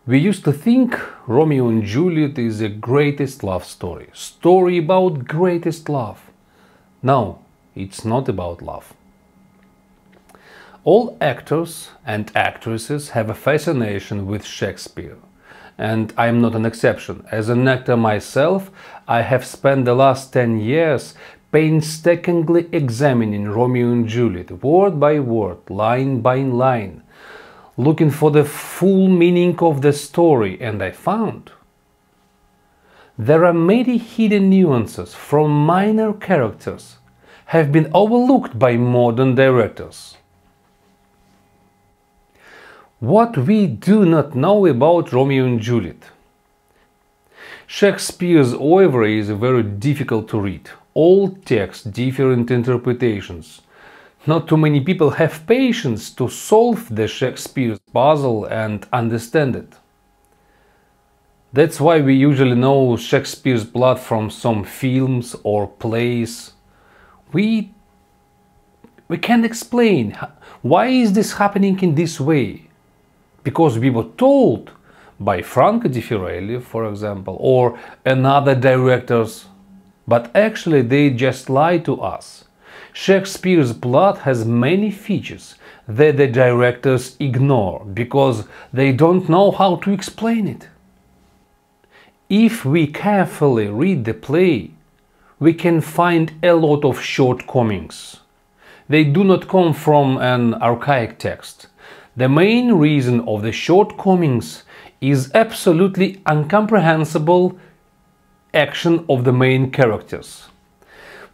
We used to think Romeo and Juliet is the greatest love story. Story about greatest love. No, it's not about love. All actors and actresses have a fascination with Shakespeare. And I'm not an exception. As an actor myself, I have spent the last 10 years painstakingly examining Romeo and Juliet, word by word, line by line, looking for the full meaning of the story, and I found there are many hidden nuances from minor characters have been overlooked by modern directors. What we do not know about Romeo and Juliet. Shakespeare's oeuvre is very difficult to read. All texts, different interpretations. Not too many people have patience to solve the Shakespeare's puzzle and understand it. That's why we usually know Shakespeare's plot from some films or plays. We can't explain why is this happening in this way. Because we were told by Franco Di Fiorelli, for example, or another directors, but actually they just lie to us. Shakespeare's plot has many features that the directors ignore because they don't know how to explain it. If we carefully read the play, we can find a lot of shortcomings. They do not come from an archaic text. The main reason of the shortcomings is absolutely incomprehensible action of the main characters.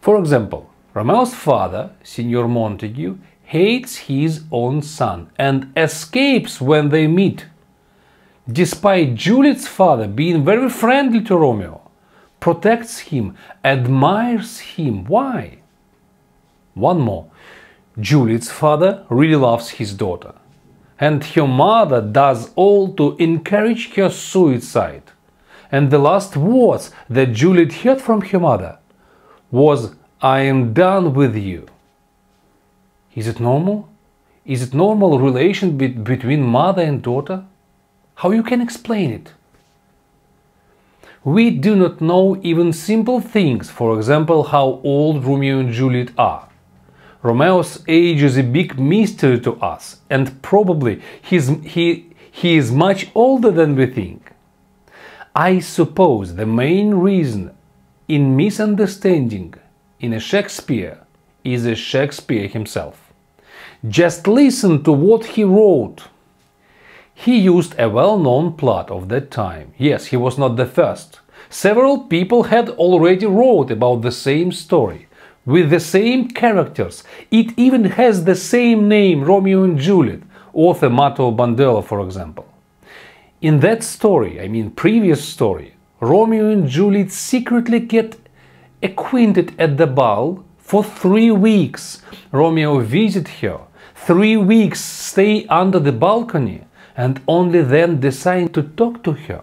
For example, Romeo's father, Signor Montague, hates his own son and escapes when they meet. Despite Juliet's father being very friendly to Romeo, protects him, admires him. Why? One more. Juliet's father really loves his daughter, and her mother does all to encourage her suicide. And the last words that Juliet heard from her mother was, "I am done with you." Is it normal? Is it normal relation between mother and daughter? How you can explain it? We do not know even simple things, for example, how old Romeo and Juliet are. Romeo's age is a big mystery to us, and probably he is much older than we think. I suppose the main reason in misunderstanding in a Shakespeare is a Shakespeare himself. Just listen to what he wrote. He used a well-known plot of that time. Yes, he was not the first. Several people had already wrote about the same story, with the same characters. It even has the same name, Romeo and Juliet, author Matteo Bandello, for example. In that story, I mean previous story, Romeo and Juliet secretly get acquainted at the ball for 3 weeks. Romeo visits her, 3 weeks stay under the balcony, and only then decide to talk to her.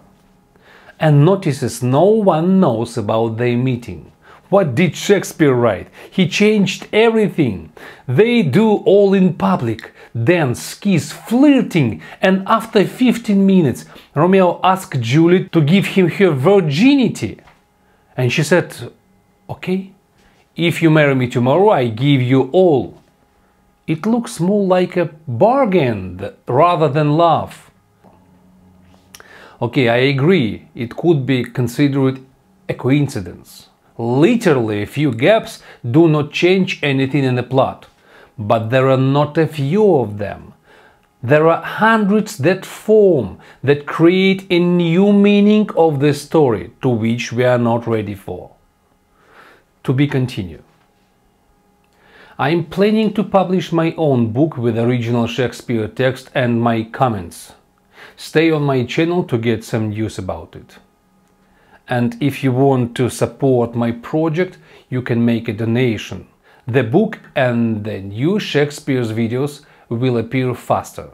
And notices no one knows about their meeting. What did Shakespeare write? He changed everything. They do all in public, dance, kiss, flirting, and after 15 minutes Romeo asked Juliet to give him her virginity. And she said, "Okay, if you marry me tomorrow, I give you all." It looks more like a bargain rather than love. Okay, I agree, it could be considered a coincidence. Literally, a few gaps do not change anything in the plot. But there are not a few of them. There are hundreds that form, that create a new meaning of the story to which we are not ready for. To be continued. I am planning to publish my own book with original Shakespeare text and my comments. Stay on my channel to get some news about it. And if you want to support my project, you can make a donation. The book and the new Shakespeare's videos will appear faster.